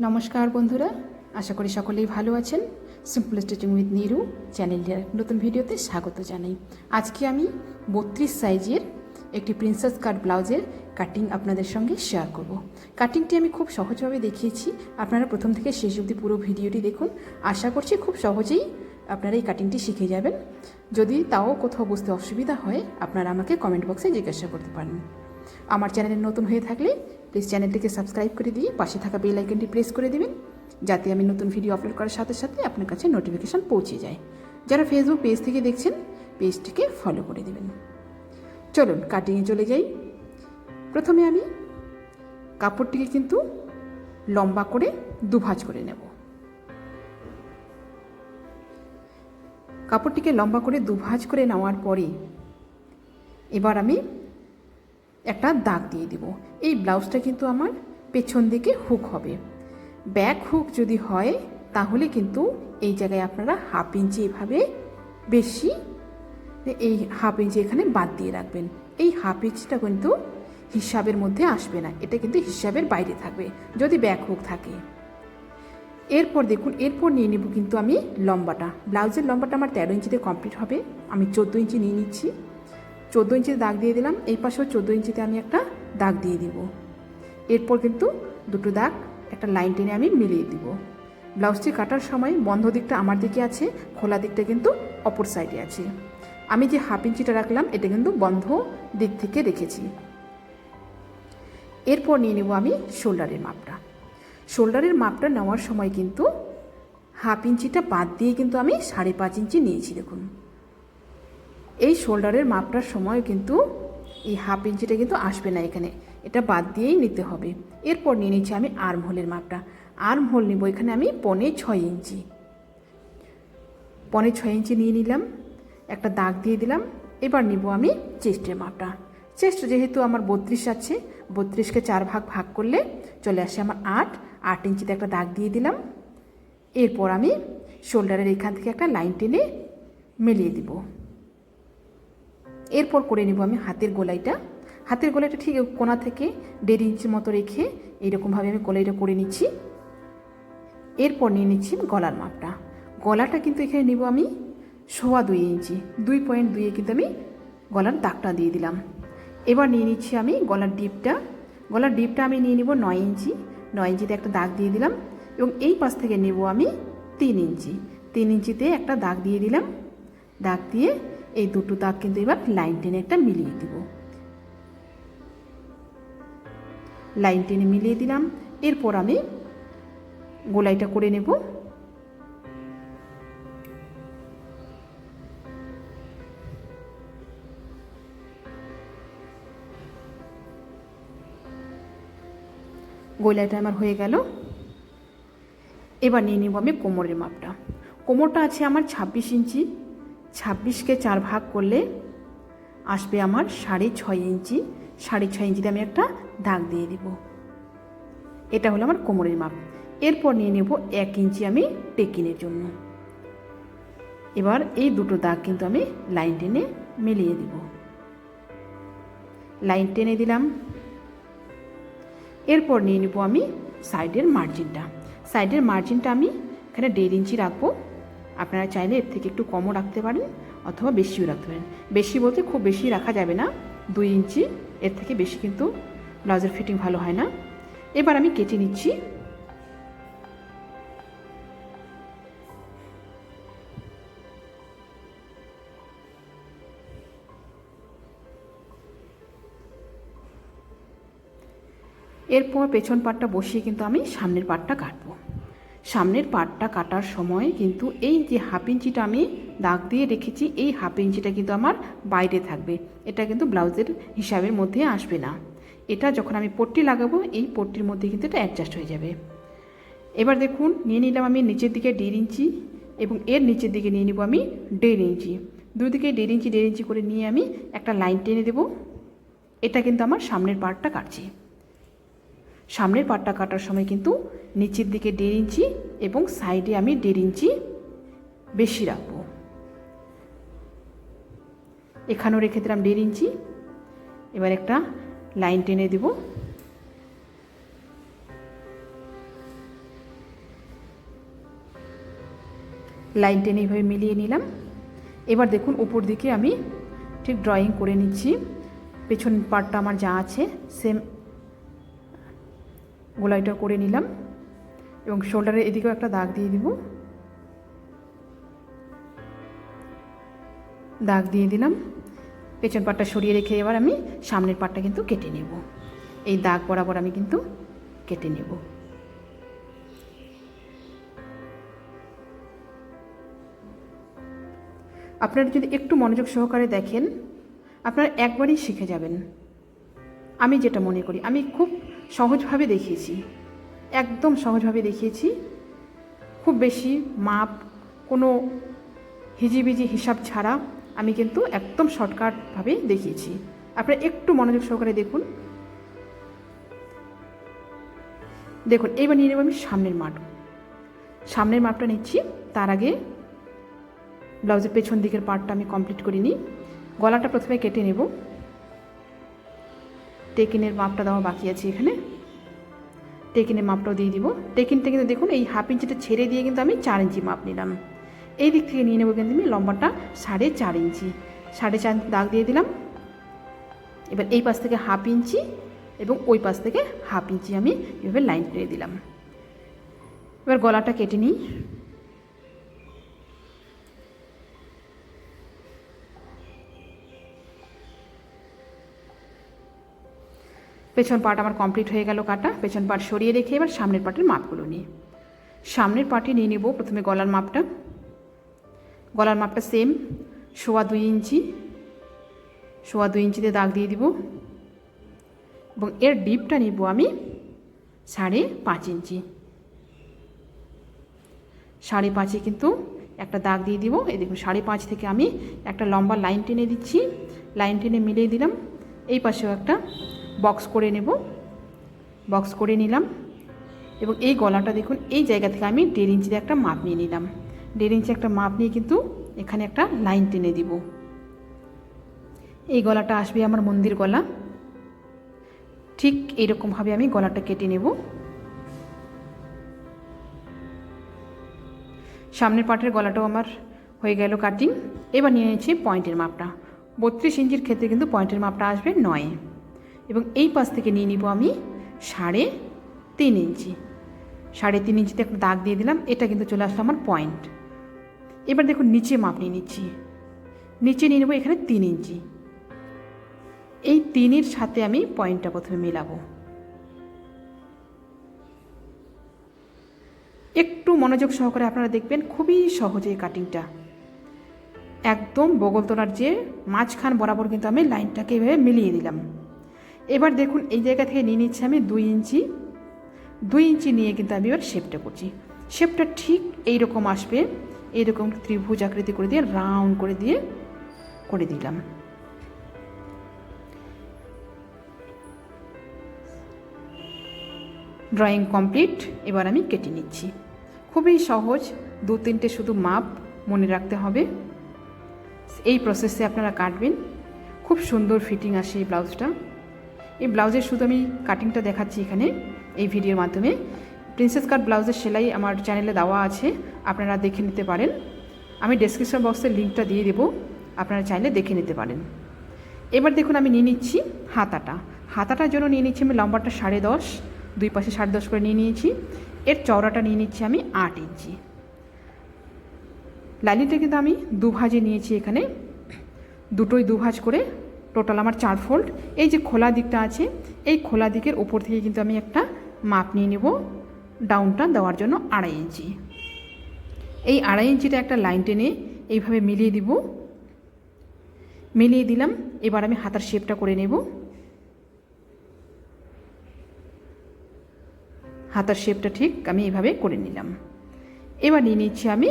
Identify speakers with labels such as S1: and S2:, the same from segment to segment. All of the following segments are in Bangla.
S1: নমস্কার বন্ধুরা, আশা করি সকলেই ভালো আছেন। সিম্পল স্টিচিং উইথ নিরু চ্যানেলের নতুন ভিডিওতে স্বাগত জানাই। আজকে আমি 32 সাইজের একটি প্রিন্সেস কাট ব্লাউজের কাটিং আপনাদের সঙ্গে শেয়ার করব। কাটিংটি আমি খুব সহজভাবে দেখিয়েছি, আপনারা প্রথম থেকে শেষ অবধি পুরো ভিডিওটি দেখুন। আশা করছি খুব সহজেই আপনারা এই কাটিংটি শিখে যাবেন। যদি তাও কোথাও বুঝতে অসুবিধা হয়, আপনারা আমাকে কমেন্ট বক্সে জিজ্ঞাসা করতে পারেন। আমার চ্যানেলে নতুন হয়ে থাকলে প্লিজ চ্যানেলটিকে সাবস্ক্রাইব করে দিয়ে পাশে থাকা বেল আইকনটি প্রেস করে দেবেন, যাতে আমি নতুন ভিডিও আপলোড করার সাথে সাথে আপনার কাছে নোটিফিকেশান পৌঁছে যায়। যারা ফেসবুক পেজ থেকে দেখছেন, পেজটিকে ফলো করে দেবেন। চলুন কাটিংয়ে চলে যাই। প্রথমে আমি কাপড়টিকে কিন্তু লম্বা করে দুভাঁজ করে নেব। কাপড়টিকে লম্বা করে দুভাঁজ করে নেওয়ার পরে এবার আমি একটা দাগ দিয়ে দিব। এই ব্লাউজটা কিন্তু আমার পেছন দিকে হুক হবে। ব্যাক হুক যদি হয় তাহলে কিন্তু এই জায়গায় আপনারা হাফ ইঞ্চি এভাবে বেশি, এই হাফ ইঞ্চি এখানে বাদ দিয়ে রাখবেন। এই হাফ ইঞ্চিটা কিন্তু হিসাবের মধ্যে আসবে না, এটা কিন্তু হিসাবের বাইরে থাকবে যদি ব্যাক হুক থাকে। এরপর দেখুন, এরপর নিয়ে নেব কিন্তু আমি লম্বাটা। ব্লাউজের লম্বাটা আমার 13 ইঞ্চিতে কমপ্লিট হবে। আমি 14 ইঞ্চি নিয়ে নিচ্ছি। 14 ইঞ্চিতে দাগ দিয়ে দিলাম। এই পাশেও 14 ইঞ্চিতে আমি একটা দাগ দিয়ে দিব। এরপর কিন্তু দুটো দাগ একটা লাইন টেনে আমি মিলিয়ে দিব। ব্লাউজটি কাটার সময় বন্ধ দিকটা আমার দিকে আছে, খোলা দিকটা কিন্তু অপর সাইডে আছে। আমি যে হাফ ইঞ্চিটা রাখলাম এটা কিন্তু বন্ধ দিক থেকে রেখেছি। এরপর নিয়ে নেব আমি শোল্ডারের মাপটা। শোল্ডারের মাপটা নেওয়ার সময় কিন্তু হাফ ইঞ্চিটা বাদ দিয়ে কিন্তু আমি 5.5 ইঞ্চি নিয়েছি। দেখুন, এই শোল্ডারের মাপটার সময় কিন্তু এই হাফ ইঞ্চিটা কিন্তু আসবে না, এখানে এটা বাদ দিয়েই নিতে হবে। এরপর নিয়ে নিচ্ছি আমি আর্ম হোলের মাপটা। আর্ম হোল নিব এখানে আমি 5.25 ইঞ্চি। 5.25 ইঞ্চি নিয়ে নিলাম, একটা দাগ দিয়ে দিলাম। এবার নিব আমি চেস্টের মাপটা। চেস্ট যেহেতু আমার 32 আছে, 32কে 4 ভাগ ভাগ করলে চলে আসে আমার 8 ইঞ্চিতে একটা দাগ দিয়ে দিলাম। এরপর আমি শোল্ডারের এখান থেকে একটা লাইন টেনে মিলিয়ে দিব। এরপর করে নেব আমি হাতের গোলাইটা। হাতের গোলাইটা ঠিক কোণা থেকে 1.5 ইঞ্চির মতো রেখে এইরকমভাবে আমি গোলাইটা করে নিচ্ছি। এরপর নিয়ে নিচ্ছি গলার মাপটা। গলাটা কিন্তু এখানে নিব আমি 2.25 ইঞ্চি, 2.2 কিন্তু আমি গলার দাগটা দিয়ে দিলাম। এবার নিয়ে নিচ্ছি আমি গলার ডিপটা। গলার ডিপটা আমি নিয়ে নিব 9 ইঞ্চি। 9 ইঞ্চিতে একটা দাগ দিয়ে দিলাম এবং এই পাশ থেকে নেব আমি 3 ইঞ্চি। 3 ইঞ্চিতে একটা দাগ দিয়ে দিলাম। দাগ দিয়ে এই দুটো দাগ কিন্তু এবার লাইন টেনে একটা মিলিয়ে দিব। লাইন টেনে মিলিয়ে দিলাম। এরপর আমি গোলাইটা করে নেব। গোলাইটা আমার হয়ে গেল। এবার নিয়ে নেব আমি কোমরের মাপটা। কোমরটা আছে আমার 26 ইঞ্চি। 26কে 4 ভাগ করলে আসবে আমার 6.5 ইঞ্চি। 6.5 ইঞ্চিতে আমি একটা দাগ দিয়ে দিব। এটা হলো আমার কোমরের মাপ। এরপর নিয়ে নেব 1 ইঞ্চি আমি টেকিনের জন্য। এবার এই দুটো দাগ কিন্তু আমি লাইন টেনে মিলিয়ে দিব। লাইন টেনে দিলাম। এরপর নিয়ে নেব আমি সাইডের মার্জিনটা। সাইডের মার্জিনটা আমি এখানে 1.5 ইঞ্চি রাখবো। আপনারা চাইলে এর থেকে একটু কমও রাখতে পারেন অথবা বেশিও রাখতে পারেন। বেশি বলতে খুব বেশি রাখা যাবে না, 2 ইঞ্চি। এর থেকে বেশি কিন্তু ব্লাউজের ফিটিং ভালো হয় না। এবার আমি কেটে নিচ্ছি। এরপর পেছন পাটটা বসিয়ে কিন্তু আমি সামনের পাটটা কাটবো। সামনের পাটটা কাটার সময় কিন্তু এই যে হাফ ইঞ্চিটা আমি দাগ দিয়ে রেখেছি, এই হাফ ইঞ্চিটা কিন্তু আমার বাইরে থাকবে। এটা কিন্তু ব্লাউজের হিসাবের মধ্যে আসবে না। এটা যখন আমি পট্টি লাগাবো, এই পট্টির মধ্যে কিন্তু এটা অ্যাডজাস্ট হয়ে যাবে। এবার দেখুন, নিয়ে নিলাম আমি নিচের দিকে 1.5 ইঞ্চি এবং এর নিচের দিকে নিয়ে নিব আমি 1.5 ইঞ্চি। দুদিকে 1.5 ইঞ্চি 1.5 ইঞ্চি করে নিয়ে আমি একটা লাইন টেনে দেব। এটা কিন্তু আমার সামনের পাটটা কাটছি। সামনের পাটটা কাটার সময় কিন্তু নিচের দিকে 1.5 ইঞ্চি এবং সাইডে আমি 1.5 ইঞ্চি বেশি রাখবো। এখানেও রেখে দিলাম 1.5 ইঞ্চি। এবার একটা লাইন টেনে দেব। লাইন টেনে এইভাবে মিলিয়ে নিলাম। এবার দেখুন উপর দিকে আমি ঠিক ড্রয়িং করে নিচ্ছি। পেছন পার্টটা আমার যা আছে সেম গোলাইটা করে নিলাম এবং শোল্ডারের এদিকেও একটা দাগ দিয়ে দিব। দাগ দিয়ে দিলাম। পেছন পাটটা সরিয়ে রেখে এবার আমি সামনের পাটটা কিন্তু কেটে নেব। এই দাগ বরাবর আমি কিন্তু কেটে নেব। আপনারা যদি একটু মনোযোগ সহকারে দেখেন আপনারা একবারই শিখে যাবেন। আমি যেটা মনে করি, আমি খুব সহজভাবে দেখিয়েছি, একদম সহজভাবে দেখিয়েছি। খুব বেশি মাপ, কোনো হিজিবিজি হিসাব ছাড়া আমি কিন্তু একদম শর্টকাটভাবে দেখিয়েছি। আপনারা একটু মনোযোগ সহকারে দেখুন। দেখুন এইবার নিয়ে নেব আমি সামনের মাপটা নিচ্ছি। তার আগে ব্লাউজের পেছন দিকের পার্টটা আমি কমপ্লিট করে নিই। গলাটা প্রথমে কেটে নেব। টেকিনের মাপটা দেওয়া বাকি আছে এখানে, টেকিনের মাপটাও দিয়ে দিব। টেকিনটা কিন্তু দেখুন এই হাফ ইঞ্চিটা ছেড়ে দিয়ে কিন্তু আমি 4 ইঞ্চি মাপ নিলাম। এই দিক থেকে নিয়ে নেবো কিন্তু আমি লম্বাটা 4.5 ইঞ্চি, 4.5 দাগ দিয়ে দিলাম। এবার এই পাশ থেকে হাফ ইঞ্চি এবং ওই পাশ থেকে হাফ ইঞ্চি আমি এভাবে লাইন টেনে দিলাম। এবার গলাটা কেটে নিই। পেছন পার্ট আমার কমপ্লিট হয়ে গেল কাটা। পেছন পার্ট সরিয়ে রেখে এবার সামনের পার্টের মাপগুলো নিই। সামনের পার্টে নিয়ে নেব প্রথমে গলার মাপটা। গলার মাপটা সেম 2.25 ইঞ্চি, 2.25 ইঞ্চিতে দাগ দিয়ে দিব এবং এর ডিপটা নিব আমি 5.5 ইঞ্চি। 5.5 কিন্তু একটা দাগ দিয়ে দিব। এই দেখুন 5.5 থেকে আমি একটা লম্বা লাইন টেনে দিচ্ছি। লাইন টেনে মিলিয়ে দিলাম। এই পাশেও একটা বক্স করে নেব, বক্স করে নিলাম এবং এই গলাটা দেখুন এই জায়গা থেকে আমি 1.5 ইঞ্চিতে একটা মাপ নিয়ে নিলাম। 1.5 ইঞ্চি একটা মাপ নিয়ে কিন্তু এখানে একটা লাইন টেনে দিব। এই গলাটা আসবে আমার মন্দির গলা। ঠিক এইরকমভাবে আমি গলাটা কেটে নেব। সামনের পাটের গলাটাও আমার হয়ে গেল কাটিং। এবার নিয়ে নিচ্ছি পয়েন্টের মাপটা। 32 ইঞ্চির ক্ষেত্রে কিন্তু পয়েন্টের মাপটা আসবে 9 এবং এই পাশ থেকে নিয়ে নিব আমি 3.5 ইঞ্চি। 3.5 ইঞ্চিতে একটা দাগ দিয়ে দিলাম। এটা কিন্তু চলে আসলো আমার পয়েন্ট। এবার দেখুন নিচে মাপ নিয়ে নিচ্ছি। নিচে নিয়ে নেব এখানে 3 ইঞ্চি। এই 3-এর সাথে আমি পয়েন্টটা প্রথমে মেলাবো। একটু মনোযোগ সহকারে আপনারা দেখবেন, খুবই সহজ এই কাটিংটা। একদম বগল তোলার যে মাঝখান বরাবর কিন্তু আমি লাইনটাকে এভাবে মিলিয়ে দিলাম। এবার দেখুন এই জায়গা থেকে নিয়ে নিচ্ছি আমি 2 ইঞ্চি। 2 ইঞ্চি নিয়ে কিন্তু আমি এবার শেপটা করছি। শেপটা ঠিক এইরকম আসবে, এইরকম ত্রিভুজ আকৃতি করে দিয়ে রাউন্ড করে দিলাম। Drawing complete. এবার আমি কেটে নিচ্ছি। খুবই সহজ, 2-3টে শুধু মাপ মনে রাখতে হবে। এই প্রসেসে আপনারা কাটবেন, খুব সুন্দর ফিটিং আসে এই ব্লাউজটা। এই ব্লাউজের শুধু আমি কাটিংটা দেখাচ্ছি এখানে এই ভিডিওর মাধ্যমে। প্রিন্সেস কাট ব্লাউজের সেলাই আমার চ্যানেলে দেওয়া আছে, আপনারা দেখে নিতে পারেন। আমি ডেসক্রিপশন বক্সের লিঙ্কটা দিয়ে দেবো, আপনারা চাইলে দেখে নিতে পারেন। এবার দেখুন আমি নিয়ে নিচ্ছি হাতাটার জন্য নিয়ে নিচ্ছি আমি লম্বাটা 10.5, দুই পাশে 10.5 করে নিয়ে নিয়েছি। এর চওড়াটা নিয়ে নিচ্ছি আমি 8 ইঞ্চি। লাইনিংটা কিন্তু আমি দুভাজে নিয়েছি, এখানে দুটোই দুভাজ করে, টোটাল আমার 4 ফোল্ড। এই যে খোলা দিকটা আছে, এই খোলা দিকের উপর থেকে কিন্তু আমি একটা মাপ নিয়ে নেব ডাউনটা দেওয়ার জন্য 2.5 ইঞ্চি। এই 2.5 ইঞ্চিটা একটা লাইন টেনে এইভাবে মিলিয়ে দিব। মিলিয়ে দিলাম। এবার আমি হাতার শেপটা করে নেব। হাতার শেপটা ঠিক আমি এইভাবে করে নিলাম। এবার নিয়ে নিচ্ছি আমি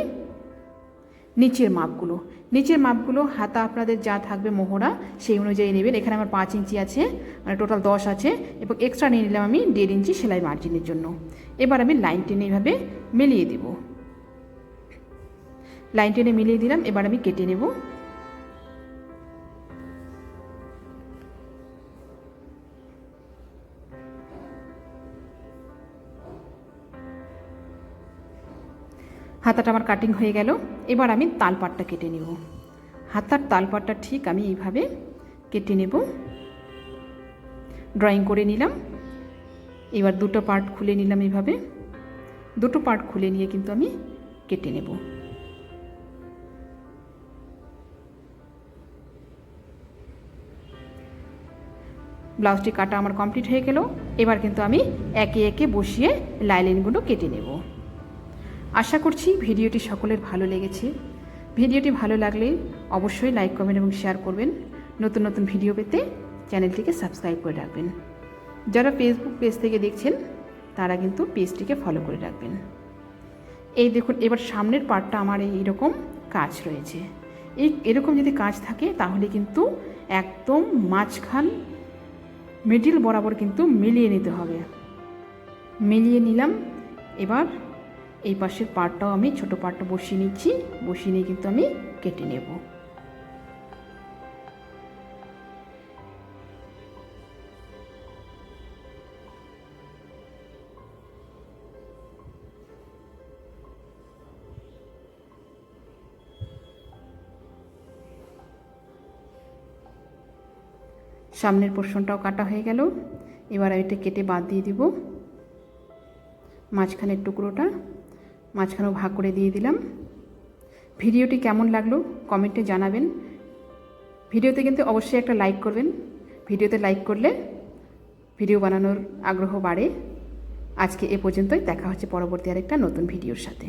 S1: নিচের মাপগুলো। হাতা আপনাদের যা থাকবে মোহরা সেই অনুযায়ী নেবেন। এখানে আমার 5 ইঞ্চি আছে, মানে টোটাল 10 আছে এবং এক্সট্রা নিয়ে নিলাম আমি 1.5 ইঞ্চি সেলাই মার্জিনের জন্য। এবার আমি লাইন টেনে এইভাবে মিলিয়ে দেব। লাইন টেনে মিলিয়ে দিলাম। এবার আমি কেটে নেব। হাতাটা আমার কাটিং হয়ে গেল। এবার আমি তালপাটটা কেটে নেব। হাতার তালপাটটা ঠিক আমি এইভাবে কেটে নেব। ড্রয়িং করে নিলাম। এবার দুটো পার্ট খুলে নিলাম। এইভাবে দুটো পার্ট খুলে নিয়ে কিন্তু আমি কেটে নেব। ব্লাউজটি কাটা আমার কমপ্লিট হয়ে গেল। এবার কিন্তু আমি একে একে বসিয়ে লাইনিংগুলো কেটে নেব। আশা করছি ভিডিওটি সকলের ভালো লেগেছে। ভিডিওটি ভালো লাগলে অবশ্যই লাইক, কমেন্ট এবং শেয়ার করবেন। নতুন নতুন ভিডিও পেতে চ্যানেলটিকে সাবস্ক্রাইব করে রাখবেন। যারা ফেসবুক পেজ থেকে দেখছেন তারা কিন্তু পেজটিকে ফলো করে রাখবেন। এই দেখুন, এবার সামনের পার্টটা আমার এইরকম কাজ রয়েছে। এরকম যদি কাজ থাকে তাহলে কিন্তু একদম মাঝখান মিডিল বরাবর কিন্তু মিলিয়ে নিতে হবে। মিলিয়ে নিলাম। এবার এই পাশের পার্টটাও আমি ছোট পার্টটা বসিয়ে নিচ্ছি। বসিয়ে নিয়ে কিন্তু আমি কেটে নেব। সামনের পোর্শনটাও কাটা হয়ে গেল। এবার এটা কেটে বাদ দিয়ে দিব। মাঝখানের টুকরোটা মাঝখানেও ভাগ করে দিয়ে দিলাম। ভিডিওটি কেমন লাগলো কমেন্টে জানাবেন। ভিডিওতে কিন্তু অবশ্যই একটা লাইক করবেন। ভিডিওতে লাইক করলে ভিডিও বানানোর আগ্রহ বাড়ে। আজকে এ পর্যন্তই। দেখা হচ্ছে পরবর্তী আরেকটা নতুন ভিডিওর সাথে।